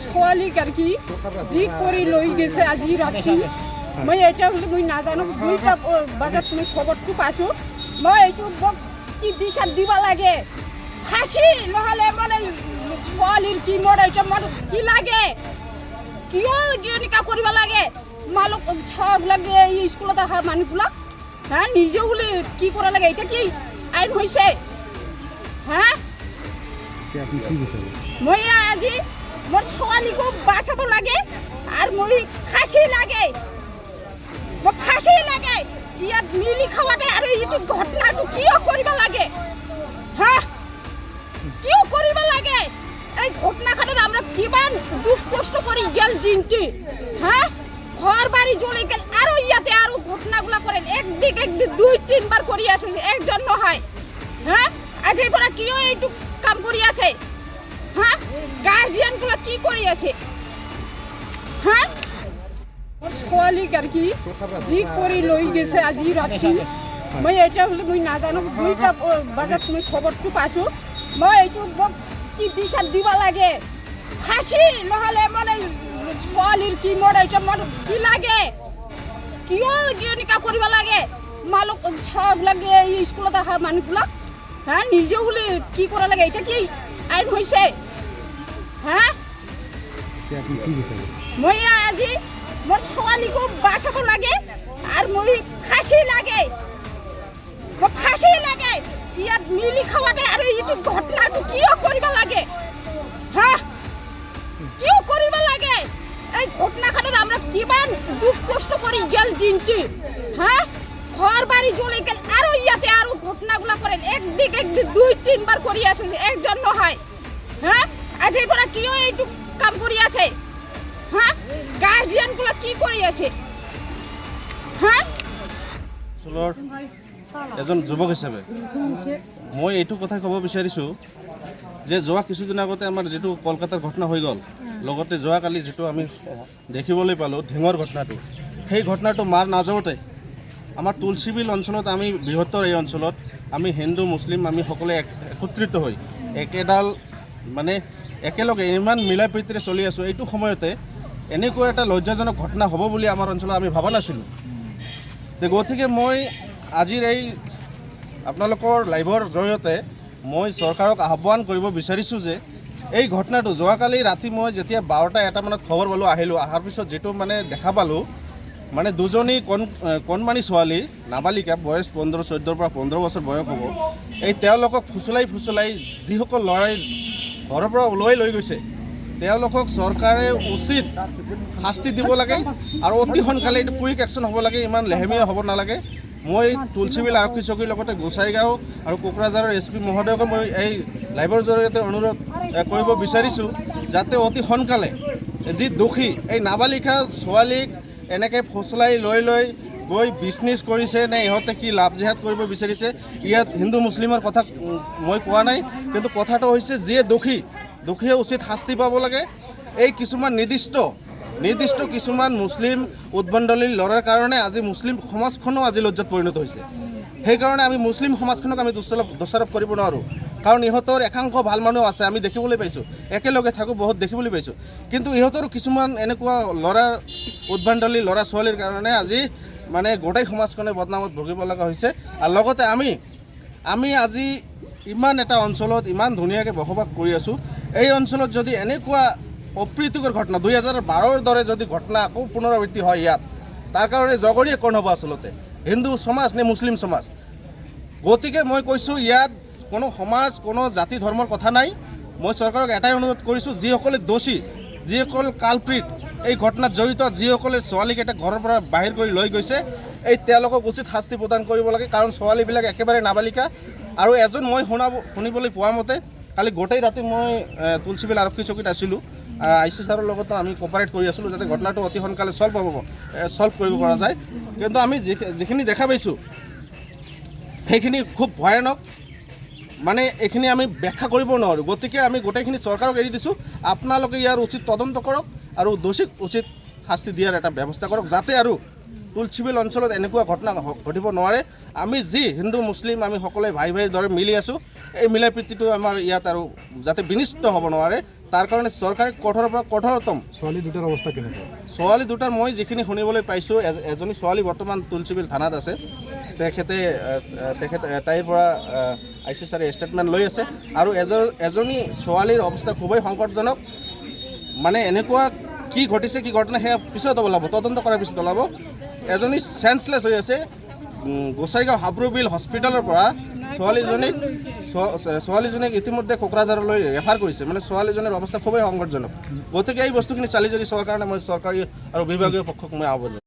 ছোৱালীক আৰু কি যি কৰি লৈ গৈছে আজি ৰাতি মই এটা হলে মই নাজানো 2টা বজাত মই খবৰটো পাইছোঁ মই এইটো কি বিচাৰ দিব লাগে ফাঁসি নহ'লে মানে ছোৱালীৰ কি মোৰ এটা মোৰ কি লাগে কিয় এনেকুৱা কৰিব লাগে মালক ছক লাগে এই স্কুলত অহা মানুহবিলাক হা নিজে হলে কি কৰা লাগে এটা কি আইন হৈছে হা মই আজি মোৰ ছোৱালীকো বাঁচাব লাগে আৰু মই ফাঁসি লাগে মই ফাঁসি লাগে ইয়াত মিলি খাওয়াতে আৰু এইটো ঘটনাটো কিয় কৰিব লাগে হা কিয় কৰিব লাগে এই ঘটনাখনত আমৰা কিমান দুখ কষ্ট কৰি গেল দিনটি হ্যাঁ ঘর বাড়ি জ্বলে গেল আর ইয়াতে আর ঘটনাগুলা করেন একদিক 2-3 বার করি আছে একজন নহয় হ্যাঁ আজ এবারে কিও এইটু কাম করি আছে হ্যাঁ গার্জিয়ানগুলা কি করি আছে হ্যাঁ ছোৱালীক আৰ কি যি কৰি লৈ গৈছে আজি ৰাতি মই এটা হলে মই নাজানো 2টা বজাত মই খবৰটো পাইছোঁ মই এইটো কি বিচাৰ দিব লাগে ফাঁসি নহ'লে মানে ছোৱালীৰ কি মোৰ এটা মোৰ কি লাগে কিয় এনেকুৱা কৰিব লাগে মালক ছক লাগে এই স্কুলত অহা মানুহবিলাক হা নিজে হলে কি কৰা লাগে এটা কি আইন হৈছে হা মই আজি মোৰ ছোৱালীকো বাঁচাব লাগে আৰু মই ফাঁসি লাগে মই ফাঁসি লাগে ইয়াত মিলি খাওয়াতে আৰু এইটো ঘটনাটো কিয় কৰিব লাগে হা কিয় কৰিব লাগে এই ঘটনাখনত আমৰা কিমান দুখ কষ্ট কৰি গেল দিনটি হ্যাঁ ঘর বাড়ি জ্বলে গেল আর ইয়াতে আর ঘটনাগুলা করেন একদিক 2-3 বার করি আছে একজন নহয় হ্যাঁ আজ এবারে কিও এইটু কাম করি আছে হ্যাঁ গার্জিয়ানগুলা কি করি আছে হ্যাঁ চলৰ এজন যুৱক হিচাপে মই এইটো কথা ক'ব বিচাৰিছোঁ যে যোৱা কিছুদিন আগতে আমাৰ যেটো কলকাতাৰ ঘটনা হৈ গ'ল লগতে যোৱাকালি যেটো আমি দেখিবলৈ পালোঁ ঢেঙৰ ঘটনাটো সেই ঘটনাটো মাৰ নাযাওঁতে আমাৰ তুলসীবিল অঞ্চলত আমি বৃহত্তৰ এই অঞ্চলত আমি হিন্দু মুছলিম আমি সকলোৱে একত্ৰিত হৈ একেডাল মানে একেলগে ইমান মিলা প্ৰীতিৰে চলি আছোঁ এইটো সময়তে এনেকুৱা এটা লজ্জাজনক ঘটনা হ'ব বুলি আমাৰ অঞ্চলত আমি ভবা নাছিলোঁ গতিকে মই আজিৰ এই আপোনালোকৰ লাইভৰ জৰিয়তে মই চৰকাৰক আহ্বান কৰিব বিচাৰিছোঁ যে এই ঘটনাটো যোৱাকালি ৰাতি মই যেতিয়া 12টা মানত খবৰ পালোঁ আহিলোঁ অহাৰ পিছত যেটো মানে দেখা পালোঁ মানে দুজনী কণমানি ছোৱালী নাবালিকা বয়স 15-14 পৰা 15 বছৰ বয়স হ'ব এই তেওঁলোকক ফুচলাই যিসকল ল'ৰাই ঘৰৰ পৰা ওলাই লৈ গৈছে তেওঁলোকক চৰকাৰে উচিত শাস্তি দিব লাগে আৰু অতি সোনকালে এইটো কুইক একশ্যন হ'ব লাগে ইমান লেহেমীয়া হ'ব নালাগে মই তুলসীবিল আৰক্ষী চকীৰ লগতে গোসাইগাঁও আৰু কোকৰাঝাৰৰ SP মহোদয়ক মই এই লাইভৰ জৰিয়তে অনুৰোধ কৰিব বিচাৰিছোঁ যাতে অতি সোনকালে যি দোষী এই নাবালিকা ছোৱালীক এনেকৈ ফুচলাই লৈ গৈ বিজনেছ কৰিছে নে ইহঁতে কি লাভ জেহাদ কৰিব বিচাৰিছে ইয়াত হিন্দু মুছলিমৰ কথা মই কোৱা নাই কিন্তু কথাটো হৈছে যিয়ে দোষীয়ে উচিত শাস্তি পাব লাগে এই কিছুমান নিৰ্দিষ্ট কিছুমান মুছলিম উদ্ভণ্ডলীৰ ল'ৰাৰ কাৰণে আজি মুছলিম সমাজখনো আজি লজ্জাত পৰিণত হৈছে সেইকাৰণে আমি মুছলিম সমাজখনক আমি দোষাৰোপ কৰিব নোৱাৰোঁ কাৰণ ইহঁতৰ একাংশ ভাল মানুহ আছে আমি দেখিবলৈ পাইছোঁ একেলগে থাকোঁ বহুত দেখিবলৈ পাইছোঁ কিন্তু ইহঁতৰ কিছুমান এনেকুৱা ল'ৰাৰ উদ্ভণ্ডলী ল'ৰা ছোৱালীৰ কাৰণে আজি মানে গোটেই সমাজখনে বদনামত ভুগিব লগা হৈছে আৰু লগতে আমি আজি ইমান এটা অঞ্চলত ইমান ধুনীয়াকৈ বসবাস কৰি আছোঁ এই অঞ্চলত যদি এনেকুৱা অপ্ৰীতিকৰ ঘটনা 2012ৰ দৰে যদি ঘটনা আকৌ পুনৰাবৃত্তি হয় ইয়াত তাৰ কাৰণে জগৰীয়া কোন হ'ব আচলতে হিন্দু সমাজ নে মুছলিম সমাজ গতিকে মই কৈছোঁ ইয়াত কোনো সমাজ কোনো জাতি ধৰ্মৰ কথা নাই মই চৰকাৰক এটাই অনুৰোধ কৰিছোঁ যিসকলে দোষী যিসকল কালপ্ৰিট এই ঘটনাত জড়িত যিসকলে ছোৱালীকেইটা ঘৰৰ পৰা বাহিৰ কৰি লৈ গৈছে এই তেওঁলোকক উচিত শাস্তি প্ৰদান কৰিব লাগে কাৰণ ছোৱালীবিলাক একেবাৰে নাবালিকা আৰু এজন মই শুনিবলৈ পোৱা মতে কালি গোটেই ৰাতি মই তুলসীবিল আৰক্ষী চকীত আছিলোঁ IC ছাৰৰ লগতো আমি কোপাৰেট কৰি আছিলোঁ যাতে ঘটনাটো অতি সোনকালে সলভ কৰিব পৰা যায় কিন্তু আমি যিখিনি দেখা পাইছোঁ সেইখিনি খুব ভয়ানক মানে এইখিনি আমি ব্যাখ্যা কৰিব নোৱাৰোঁ গতিকে আমি গোটেইখিনি চৰকাৰক এৰি দিছোঁ আপোনালোকে ইয়াৰ উচিত তদন্ত কৰক আৰু দোষীক উচিত শাস্তি দিয়াৰ এটা ব্যৱস্থা কৰক যাতে আৰু তুলসীবিল অঞ্চলত এনেকুৱা ঘটনা ঘটিব নোৱাৰে আমি যি হিন্দু মুছলিম আমি সকলোৱে ভাই ভাইৰ দৰে মিলি আছোঁ এই মিলা প্ৰীতিটো আমাৰ ইয়াত আৰু যাতে বিনিষ্ট হ'ব নোৱাৰে তাৰ কাৰণে চৰকাৰে কঠোৰৰ পৰা কঠোৰতম। ছোৱালী দুটাৰ অৱস্থা কেনেকুৱা? ছোৱালী দুটাৰ মই যিখিনি শুনিবলৈ পাইছোঁ, এজনী ছোৱালী বৰ্তমান তুলসীবিল থানাত আছে। তেখেতে তাইৰ পৰা ICCৰ ষ্টেটমেণ্ট লৈ আছে। আৰু এজনী ছোৱালীৰ অৱস্থা খুবেই সংকটজনক। মানে এনেকুৱা কি ঘটিছে, কি ঘটনা সেয়া পিছত ওলাব, তদন্ত কৰাৰ পিছত ওলাব। এজনী চেন্সলেছ হৈ আছে। গোসাইগাঁও হাবৰুবিল হস্পিটেলৰ পৰা ছোৱালীজনীক ইতিমধ্যে কোকৰাঝাৰলৈ ৰেফাৰ কৰিছে। মানে ছোৱালীজনীৰ অৱস্থা খুবেই সংকটজনক। গতিকে এই বস্তুখিনি চালি জাৰি চোৱাৰ কাৰণে মই চৰকাৰী আৰু বিভাগীয় পক্ষক মই আহ্বান জনাইছোঁ।